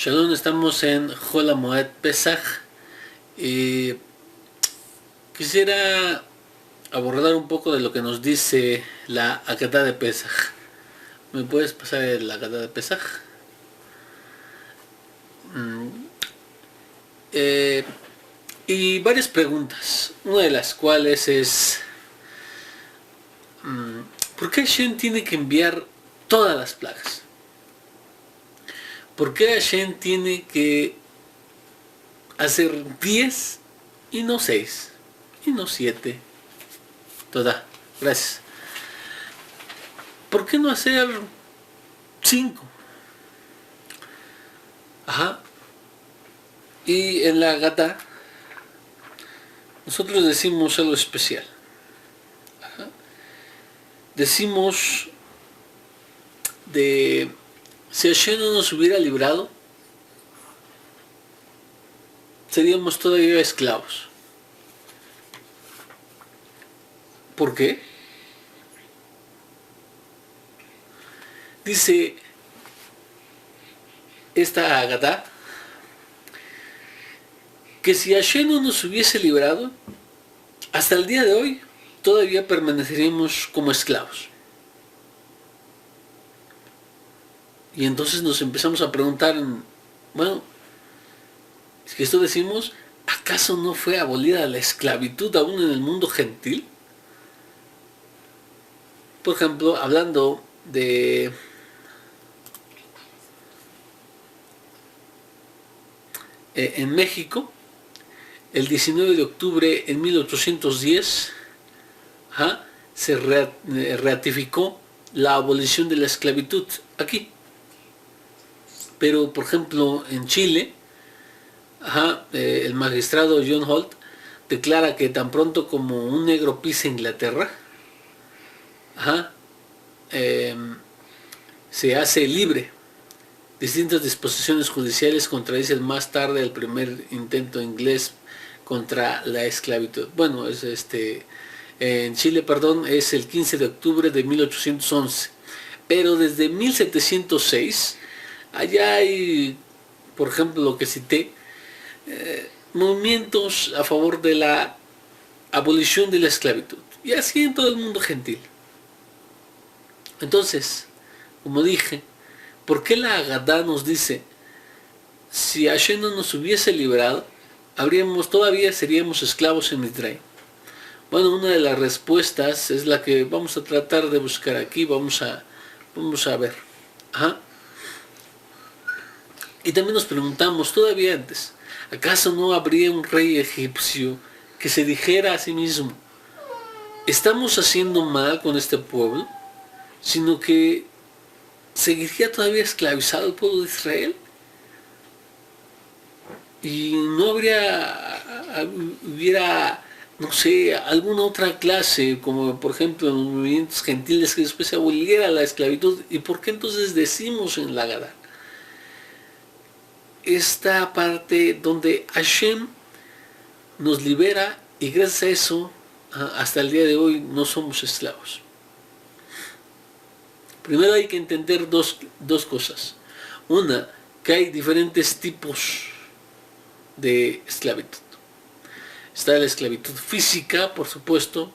Shalom, estamos en Hol HaMoed Pesach y quisiera abordar un poco de lo que nos dice la Haggadah de Pesach. ¿Me puedes pasar la Haggadah de Pesach? Y varias preguntas, una de las cuales es ¿por qué Hashem tiene que enviar todas las plagas? ¿Por qué Hashem tiene que hacer 10 y no 6 y no 7? Toda, gracias. ¿Por qué no hacer 5? Ajá. Y en la Haggadah nosotros decimos algo especial. Ajá. Decimos de si Hashem no nos hubiera librado, seríamos todavía esclavos. ¿Por qué? Dice esta Haggadah que si Hashem no nos hubiese librado, hasta el día de hoy todavía permaneceríamos como esclavos. Y entonces nos empezamos a preguntar, bueno, es que esto decimos, ¿acaso no fue abolida la esclavitud aún en el mundo gentil? Por ejemplo, hablando de en México, el 19 de octubre en 1810 se ratificó la abolición de la esclavitud aquí. Pero, por ejemplo, en Chile, el magistrado John Holt declara que tan pronto como un negro pisa Inglaterra, se hace libre. Distintas disposiciones judiciales contradicen más tarde el primer intento inglés contra la esclavitud. Bueno, en Chile, es el 15 de octubre de 1811. Pero desde 1706, allá hay, por ejemplo, lo que cité, movimientos a favor de la abolición de la esclavitud. Y así en todo el mundo gentil. Entonces, como dije, ¿por qué la Haggadah nos dice, si Hashem no nos hubiese librado, todavía seríamos esclavos en Mitzrayim? Bueno, una de las respuestas es la que vamos a tratar de buscar aquí, vamos a ver. Y también nos preguntamos, todavía antes, ¿acaso no habría un rey egipcio que se dijera a sí mismo, estamos haciendo mal con este pueblo, sino que seguiría todavía esclavizado el pueblo de Israel? Y no hubiera, no sé, alguna otra clase, como por ejemplo en los movimientos gentiles, que después se aboliera la esclavitud. ¿Y por qué entonces decimos en la Haggadah esta parte donde Hashem nos libera y gracias a eso hasta el día de hoy no somos esclavos? Primero hay que entender dos cosas. Una, que hay diferentes tipos de esclavitud. Está la esclavitud física, por supuesto,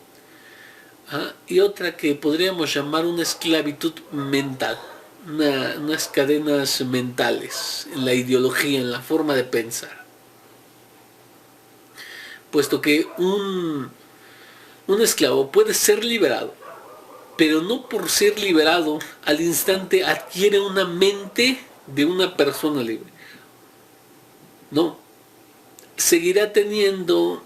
y otra que podríamos llamar una esclavitud mental, unas cadenas mentales, en la ideología, en la forma de pensar. Puesto que un esclavo puede ser liberado, pero no por ser liberado al instante adquiere una mente de una persona libre. No, seguirá teniendo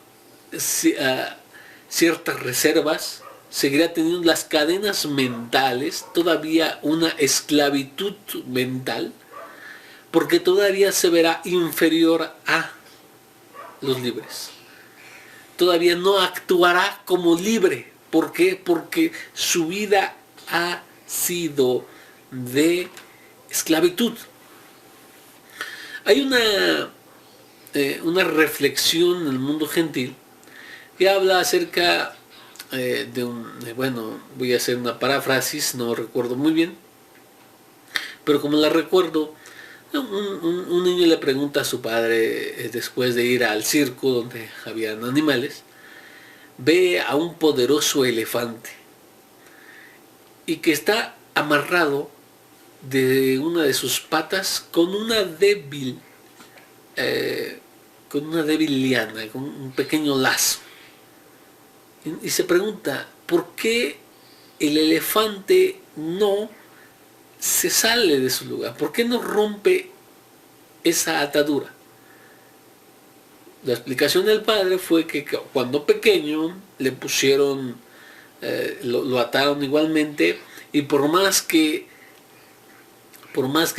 ciertas reservas, seguirá teniendo las cadenas mentales, todavía una esclavitud mental, porque todavía se verá inferior a los libres. Todavía no actuará como libre. ¿Por qué? Porque su vida ha sido de esclavitud. Hay una reflexión en el mundo gentil que habla acerca voy a hacer una paráfrasis, no recuerdo muy bien, pero como la recuerdo, Un niño le pregunta a su padre, después de ir al circo donde habían animales, ve a un poderoso elefante y que está amarrado de una de sus patas con una débil liana, con un pequeño lazo. Y se pregunta, ¿por qué el elefante no se sale de su lugar? ¿Por qué no rompe esa atadura? La explicación del padre fue que cuando pequeño le pusieron, lo ataron igualmente, y por más que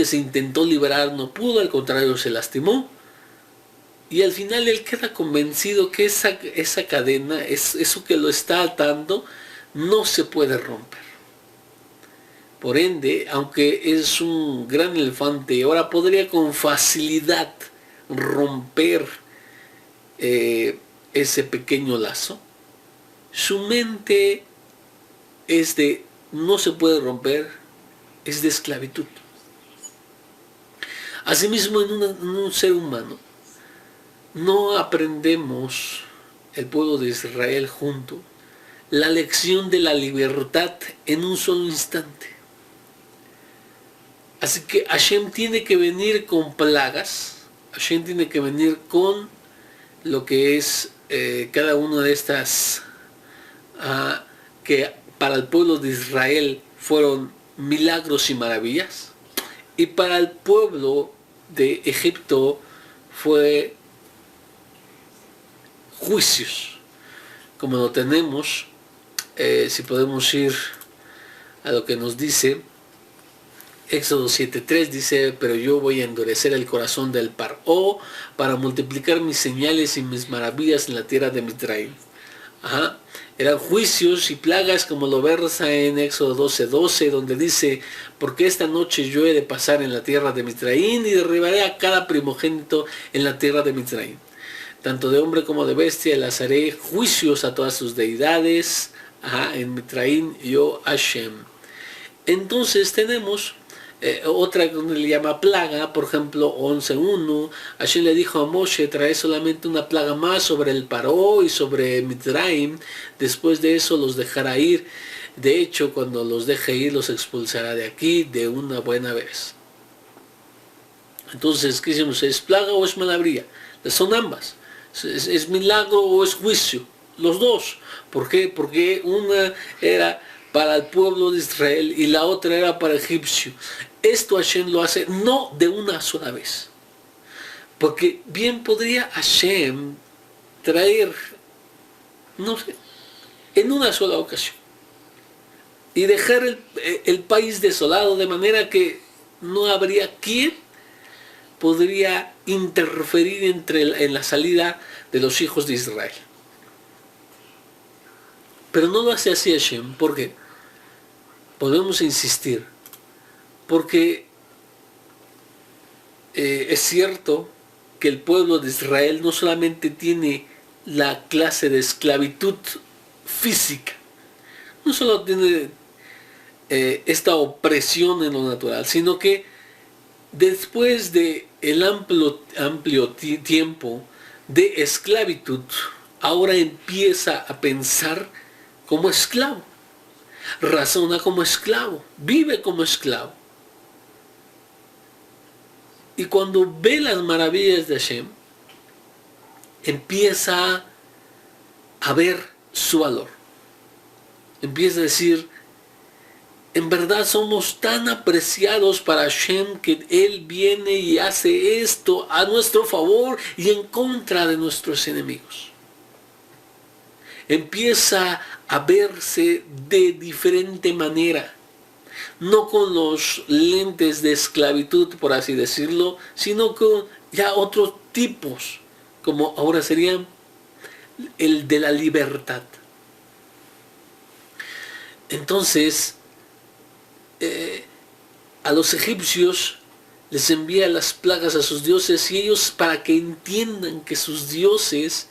se intentó liberar no pudo, al contrario se lastimó, y al final él queda convencido que esa cadena, eso que lo está atando, no se puede romper. Por ende, aunque es un gran elefante, ahora podría con facilidad romper ese pequeño lazo, su mente es de no se puede romper, es de esclavitud. Asimismo, en un ser humano, no aprendemos, el pueblo de Israel junto, la lección de la libertad en un solo instante. Así que Hashem tiene que venir con plagas, Hashem tiene que venir con lo que es cada una de estas que para el pueblo de Israel fueron milagros y maravillas, y para el pueblo de Egipto fue juicios, como lo tenemos, si podemos ir a lo que nos dice Éxodo 7:3, dice: pero yo voy a endurecer el corazón del Paró para multiplicar mis señales y mis maravillas en la tierra de Mitraim. Eran juicios y plagas, como lo versa en Éxodo 12:12, donde dice: porque esta noche yo he de pasar en la tierra de Mitraim y derribaré a cada primogénito en la tierra de Mitraim, tanto de hombre como de bestia, y las haré juicios a todas sus deidades, en Mitraim yo Hashem. Entonces tenemos otra que le llama plaga, por ejemplo 11:1, Hashem le dijo a Moshe: trae solamente una plaga más sobre el Paró y sobre Mitraim, después de eso los dejará ir, de hecho cuando los deje ir los expulsará de aquí de una buena vez. Entonces, ¿qué decimos? ¿Es plaga o es maravilla? Son ambas. ¿Es milagro o es juicio? Los dos. ¿Por qué? Porque una era para el pueblo de Israel y la otra era para egipcio. Esto Hashem lo hace no de una sola vez, porque bien podría Hashem traer, no sé, en una sola ocasión y dejar el país desolado, de manera que no habría quien podría interferir en la salida de los hijos de Israel. Pero no lo hace así Hashem. ¿Por qué? Podemos insistir, porque es cierto que el pueblo de Israel no solamente tiene la clase de esclavitud física, no solo tiene esta opresión en lo natural, sino que después de el amplio tiempo de esclavitud, ahora empieza a pensar como esclavo, razona como esclavo, vive como esclavo. Y cuando ve las maravillas de Hashem, empieza a ver su valor. Empieza a decir: en verdad somos tan apreciados para Hashem que Él viene y hace esto a nuestro favor y en contra de nuestros enemigos. Empieza a verse de diferente manera, no con los lentes de esclavitud, por así decirlo, sino con ya otros tipos, como ahora serían el de la libertad. Entonces, a los egipcios les envía las plagas a sus dioses, y ellos, para que entiendan que sus dioses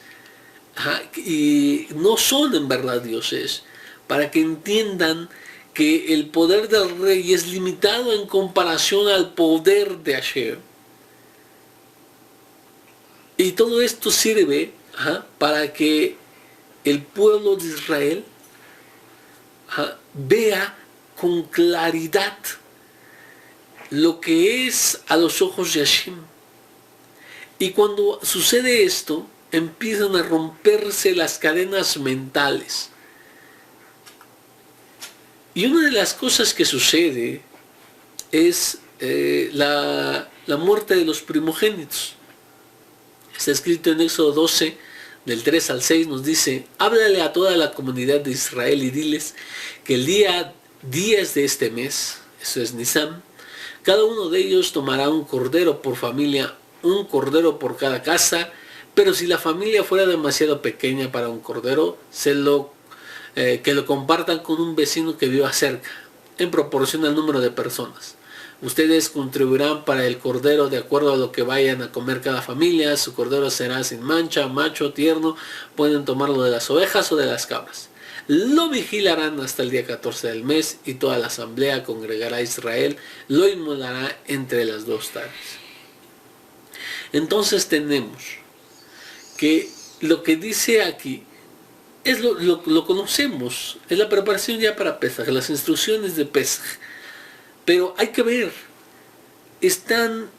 y no son en verdad dioses, para que entiendan que el poder del rey es limitado en comparación al poder de Hashem, Y todo esto sirve para que el pueblo de Israel vea con claridad lo que es a los ojos de Hashem. Y cuando sucede esto, empiezan a romperse las cadenas mentales. Y una de las cosas que sucede es la muerte de los primogénitos. Está escrito en Éxodo 12, del 3 al 6, nos dice: háblale a toda la comunidad de Israel y diles que el día 10 de este mes, eso es Nisan, cada uno de ellos tomará un cordero por familia, un cordero por cada casa, pero si la familia fuera demasiado pequeña para un cordero, que lo compartan con un vecino que viva cerca, en proporción al número de personas. Ustedes contribuirán para el cordero de acuerdo a lo que vayan a comer cada familia. Su cordero será sin mancha, macho, tierno. Pueden tomarlo de las ovejas o de las cabras. Lo vigilarán hasta el día 14 del mes y toda la asamblea congregará a Israel. Lo inmolará entre las dos tardes. Entonces tenemos que lo que dice aquí es lo conocemos. Es la preparación ya para Pesaj, las instrucciones de Pesaj. Pero hay que ver, están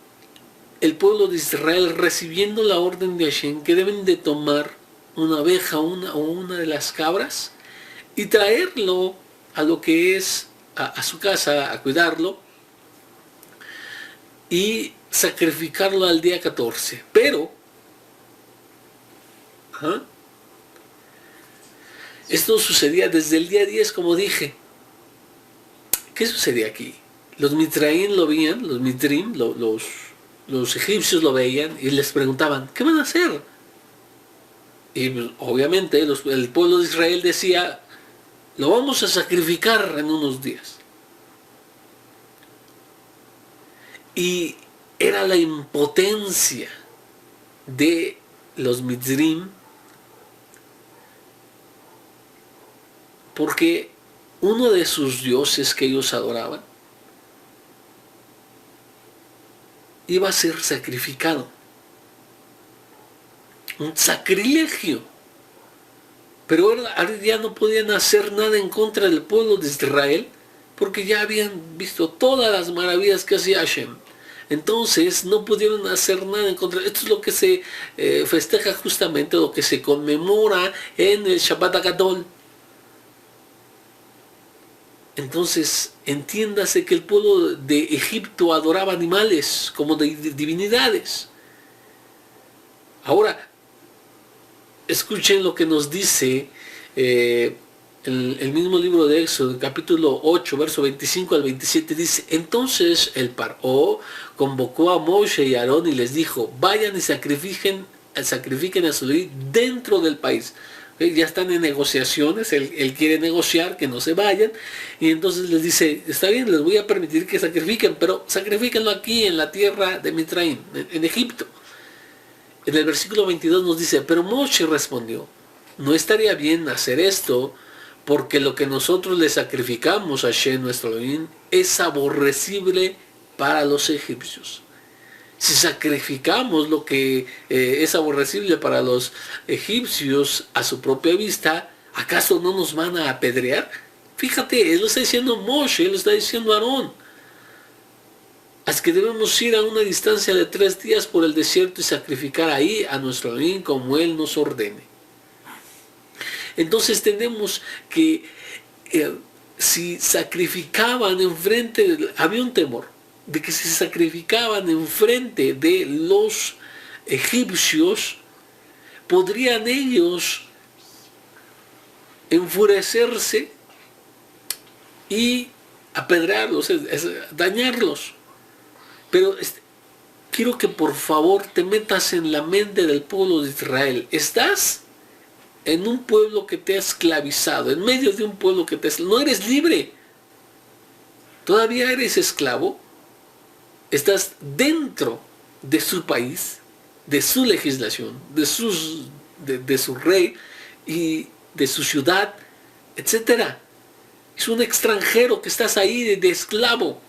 el pueblo de Israel recibiendo la orden de Hashem que deben de tomar una oveja o una de las cabras y traerlo a lo que es a su casa, a cuidarlo y sacrificarlo al día 14. Pero esto sucedía desde el día 10, como dije. ¿Qué sucedía aquí? Los Mitraim lo veían, los Mitrim, los egipcios lo veían y les preguntaban, ¿qué van a hacer? Y pues, obviamente el pueblo de Israel decía, lo vamos a sacrificar en unos días. Y era la impotencia de los Mitrim, porque uno de sus dioses que ellos adoraban iba a ser sacrificado. Un sacrilegio. Pero ya no podían hacer nada en contra del pueblo de Israel porque ya habían visto todas las maravillas que hacía Hashem. Entonces no pudieron hacer nada en contra. Esto es lo que se festeja justamente, lo que se conmemora en el Shabbat Agadol. Entonces, entiéndase que el pueblo de Egipto adoraba animales como divinidades. Ahora, escuchen lo que nos dice el mismo libro de Éxodo, capítulo 8, verso 25 al 27, dice: entonces el Paró convocó a Moshe y Aarón y les dijo: vayan y sacrifiquen a su Elohim dentro del país. Ya están en negociaciones, él quiere negociar, que no se vayan, y entonces les dice: está bien, les voy a permitir que sacrifiquen, pero sacrifíquenlo aquí en la tierra de Mitraim, en Egipto. En el versículo 22 nos dice: pero Moshe respondió: no estaría bien hacer esto, porque lo que nosotros le sacrificamos a Hashem nuestro Elohim es aborrecible para los egipcios. Si sacrificamos lo que es aborrecible para los egipcios a su propia vista, ¿acaso no nos van a apedrear? Fíjate, él lo está diciendo Moshe, él lo está diciendo Aarón. Así que debemos ir a una distancia de 3 días por el desierto y sacrificar ahí a nuestro Elohim como él nos ordene. Entonces tenemos que si sacrificaban enfrente, había un temor de que si se sacrificaban enfrente de los egipcios, podrían ellos enfurecerse y apedrearlos, dañarlos. Pero quiero que por favor te metas en la mente del pueblo de Israel. Estás en un pueblo que te ha esclavizado, en medio de un pueblo que no eres libre. Todavía eres esclavo. Estás dentro de su país, de su legislación, de su rey y de su ciudad, etc. Es un extranjero que estás ahí de esclavo.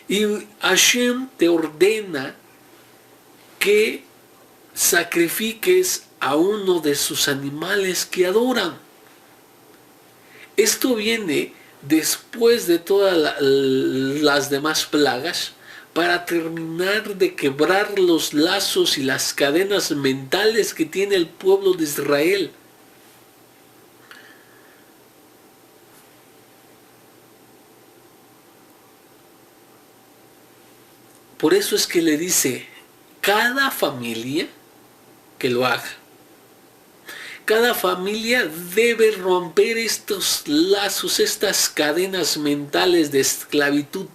Y Hashem te ordena que sacrifiques a uno de sus animales que adoran. Esto viene después de todas las demás plagas, para terminar de quebrar los lazos y las cadenas mentales que tiene el pueblo de Israel. Por eso es que le dice, cada familia que lo haga. Cada familia debe romper estos lazos, estas cadenas mentales de esclavitud.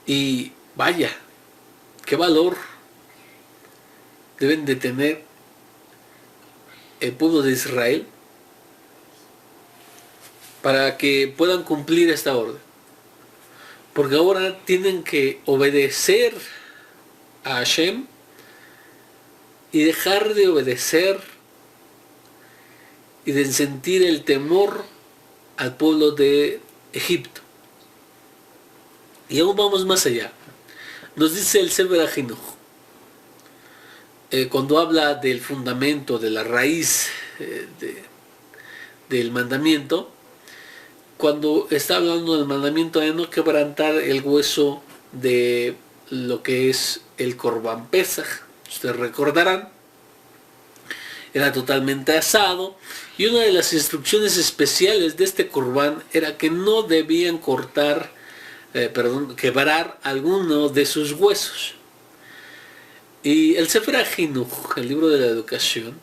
Y vaya, qué valor deben de tener el pueblo de Israel para que puedan cumplir esta orden. Porque ahora tienen que obedecer a Hashem y dejar de obedecer y de sentir el temor al pueblo de Egipto. Y aún vamos más allá. Nos dice el Sefer HaChinuch, cuando habla del fundamento, de la raíz del mandamiento, cuando está hablando del mandamiento de no quebrantar el hueso de lo que es el Corban Pesaj. Ustedes recordarán, era totalmente asado, y una de las instrucciones especiales de este Corban era que no debían quebrar alguno de sus huesos. Y el Sefer HaChinuch, el libro de la educación,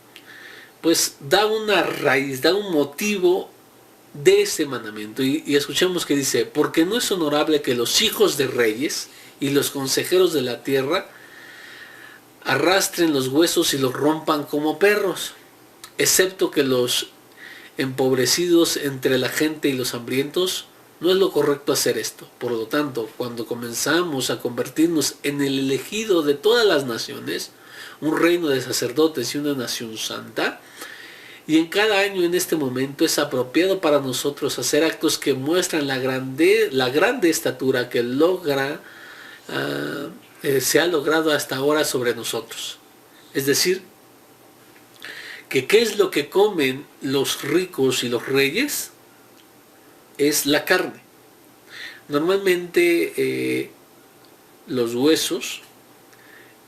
pues da una raíz, da un motivo de ese mandamiento. Y escuchemos que dice, porque no es honorable que los hijos de reyes y los consejeros de la tierra arrastren los huesos y los rompan como perros, excepto que los empobrecidos entre la gente y los hambrientos. No es lo correcto hacer esto. Por lo tanto, cuando comenzamos a convertirnos en el elegido de todas las naciones, un reino de sacerdotes y una nación santa, y en cada año en este momento es apropiado para nosotros hacer actos que muestran la grande estatura que se ha logrado hasta ahora sobre nosotros. Es decir, que ¿qué es lo que comen los ricos y los reyes? Es la carne. Normalmente los huesos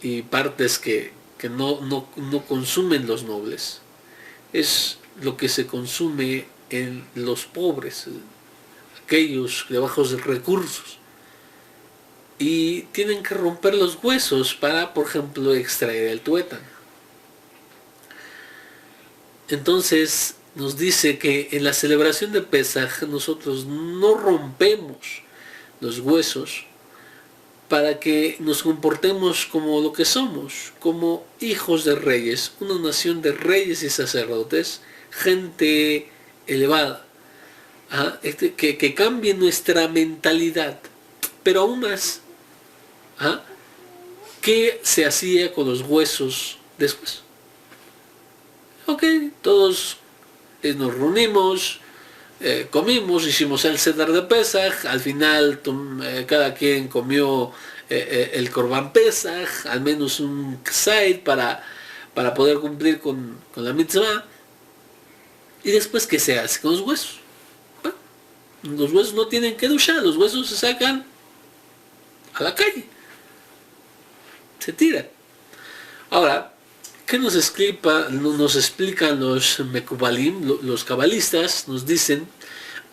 y partes que no consumen los nobles es lo que se consume en los pobres, aquellos de bajos recursos, y tienen que romper los huesos para, por ejemplo, extraer el tuétano. Entonces nos dice que en la celebración de Pesaj nosotros no rompemos los huesos para que nos comportemos como lo que somos, como hijos de reyes, una nación de reyes y sacerdotes, gente elevada, que cambie nuestra mentalidad. Pero aún más, ¿qué se hacía con los huesos después? Ok, todos nos reunimos, comimos, hicimos el Seder de Pesaj, al final cada quien comió el Corban Pesaj, al menos un Ksaid para poder cumplir con la mitzvah. Y después, ¿qué se hace con los huesos? Bueno, los huesos no tienen que duchar, los huesos se sacan a la calle, se tiran. Ahora, ¿qué nos explican los Mekubalim, los cabalistas? Nos dicen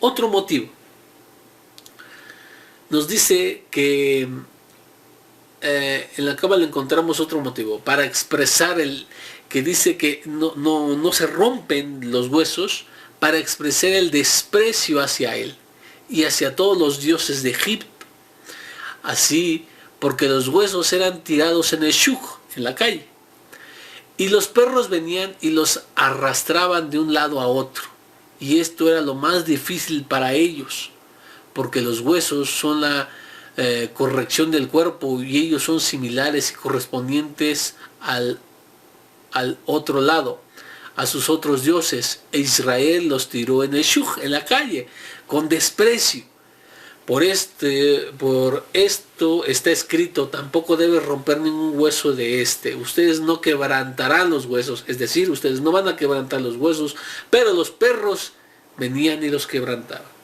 otro motivo. Nos dice que en la Cábala encontramos otro motivo para expresar que dice que no se rompen los huesos, para expresar el desprecio hacia él y hacia todos los dioses de Egipto. Así, porque los huesos eran tirados en el shuk, en la calle, y los perros venían y los arrastraban de un lado a otro. Y esto era lo más difícil para ellos, porque los huesos son la corrección del cuerpo y ellos son similares y correspondientes al otro lado, a sus otros dioses. E Israel los tiró en el shuk, en la calle, con desprecio. por esto está escrito, tampoco debe romper ningún hueso de este. Ustedes no quebrantarán los huesos, es decir, ustedes no van a quebrantar los huesos, pero los perros venían y los quebrantaban.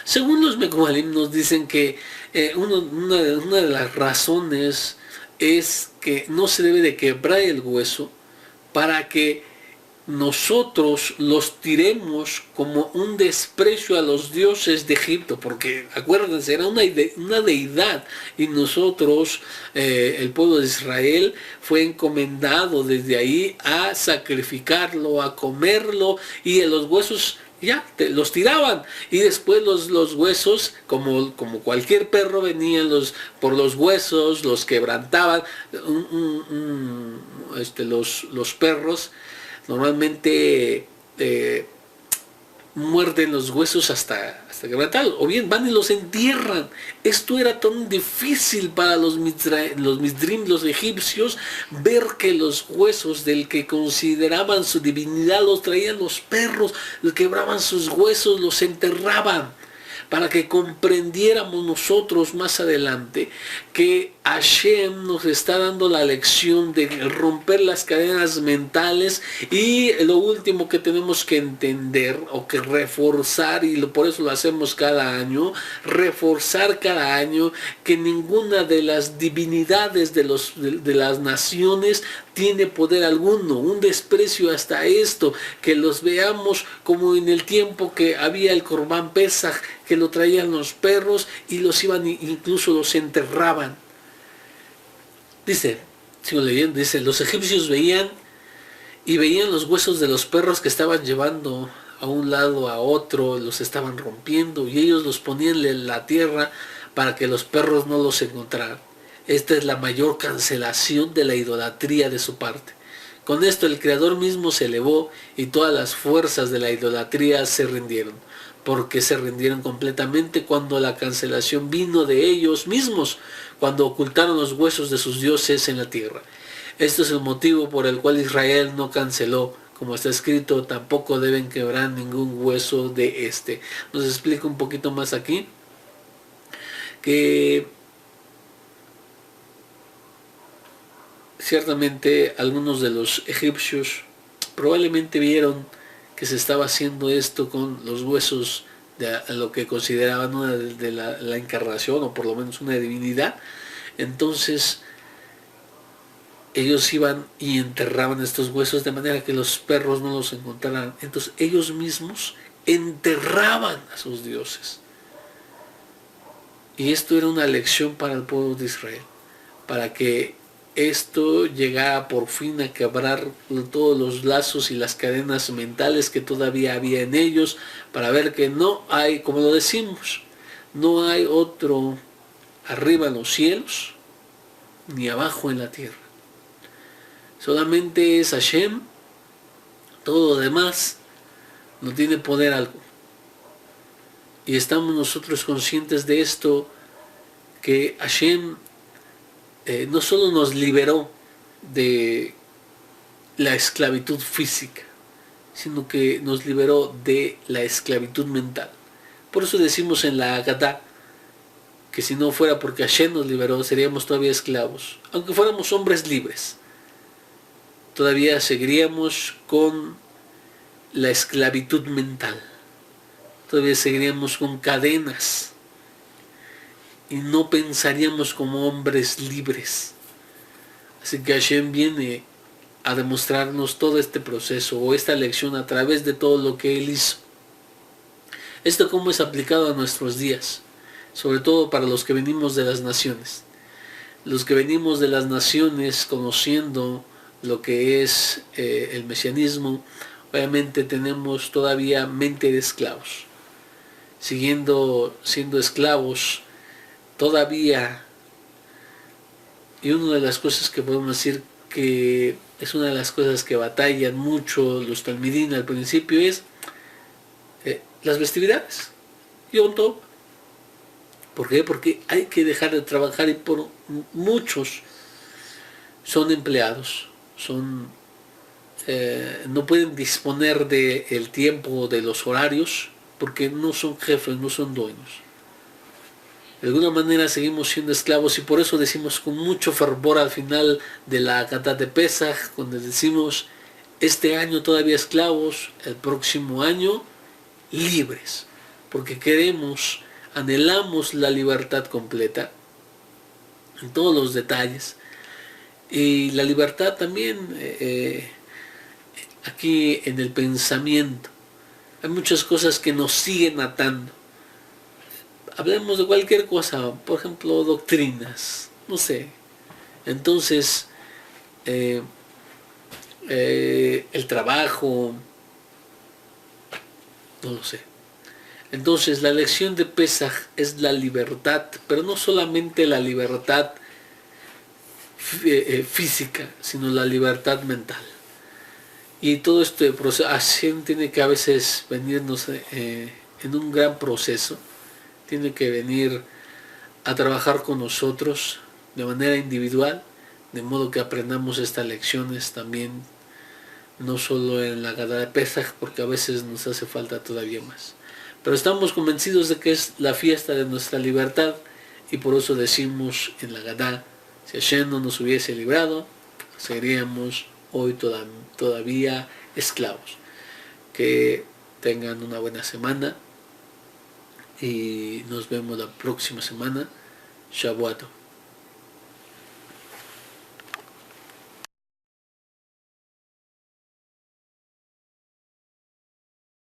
Según los Mecualim nos dicen que una de las razones es que no se debe de quebrar el hueso para que nosotros los tiremos como un desprecio a los dioses de Egipto, porque acuérdense, era una deidad, y nosotros, el pueblo de Israel, fue encomendado desde ahí a sacrificarlo, a comerlo, y en los huesos ya los tiraban, y después los huesos, como cualquier perro, venían por los huesos, los quebrantaban. Los perros normalmente muerden los huesos hasta quebrantarlos, o bien van y los entierran. Esto era tan difícil para los Misdrim, los egipcios, ver que los huesos del que consideraban su divinidad los traían los perros, los quebraban sus huesos, los enterraban, para que comprendiéramos nosotros más adelante que Hashem nos está dando la lección de romper las cadenas mentales, y lo último que tenemos que entender o que reforzar, y por eso lo hacemos cada año, reforzar cada año que ninguna de las divinidades de las naciones tiene poder alguno, un desprecio hasta esto, que los veamos como en el tiempo que había el Corbán Pesaj, que lo traían los perros y los iban, incluso los enterraban. Dice, sigo leyendo, dice, los egipcios veían los huesos de los perros que estaban llevando a un lado a otro, los estaban rompiendo, y ellos los ponían en la tierra para que los perros no los encontraran. Esta es la mayor cancelación de la idolatría de su parte. Con esto el Creador mismo se elevó, y todas las fuerzas de la idolatría se rindieron, porque se rindieron completamente cuando la cancelación vino de ellos mismos, cuando ocultaron los huesos de sus dioses en la tierra. Esto es el motivo por el cual Israel no canceló, como está escrito, tampoco deben quebrar ningún hueso de este. Nos explica un poquito más aquí, que ciertamente algunos de los egipcios probablemente vieron que se estaba haciendo esto con los huesos de lo que consideraban una de la encarnación, o por lo menos una divinidad. Entonces ellos iban y enterraban estos huesos de manera que los perros no los encontraran. Entonces ellos mismos enterraban a sus dioses. Y esto era una lección para el pueblo de Israel, para que esto llegara por fin a quebrar todos los lazos y las cadenas mentales que todavía había en ellos, para ver que no hay, como lo decimos, no hay otro arriba en los cielos ni abajo en la tierra. Solamente es Hashem, todo lo demás no tiene poder alguno. Y estamos nosotros conscientes de esto, que Hashem no solo nos liberó de la esclavitud física, sino que nos liberó de la esclavitud mental. Por eso decimos en la Agadá que si no fuera porque Hashem nos liberó, seríamos todavía esclavos. Aunque fuéramos hombres libres, todavía seguiríamos con la esclavitud mental. Todavía seguiríamos con cadenas y no pensaríamos como hombres libres. Así que Hashem viene a demostrarnos todo este proceso o esta lección a través de todo lo que Él hizo. Esto cómo es aplicado a nuestros días, sobre todo para los que venimos de las naciones. Los que venimos de las naciones conociendo lo que es el mesianismo, obviamente tenemos todavía mente de esclavos. Siendo esclavos todavía, y una de las cosas que podemos decir que es una de las cosas que batallan mucho los talmidín al principio es las festividades. Yom Tov. ¿Por qué? Porque hay que dejar de trabajar, y por muchos son empleados, no pueden disponer del tiempo, de los horarios, porque no son jefes, no son dueños. De alguna manera seguimos siendo esclavos y por eso decimos con mucho fervor al final de la Haggadah de Pesaj, cuando decimos este año todavía esclavos, el próximo año libres, porque queremos, anhelamos la libertad completa en todos los detalles y la libertad también aquí en el pensamiento. Hay muchas cosas que nos siguen atando. Hablemos de cualquier cosa, por ejemplo, doctrinas, no sé. Entonces, el trabajo, no lo sé. Entonces, la lección de Pesaj es la libertad, pero no solamente la libertad física, sino la libertad mental. Y todo este proceso, así tiene que a veces venirnos en un gran proceso. Tiene que venir a trabajar con nosotros de manera individual, de modo que aprendamos estas lecciones también, no solo en la Haggadah de Pesaj, porque a veces nos hace falta todavía más. Pero estamos convencidos de que es la fiesta de nuestra libertad y por eso decimos en la Haggadah, si Hashem no nos hubiese librado, seríamos hoy todavía esclavos. Que tengan una buena semana y nos vemos la próxima semana. Shavuot.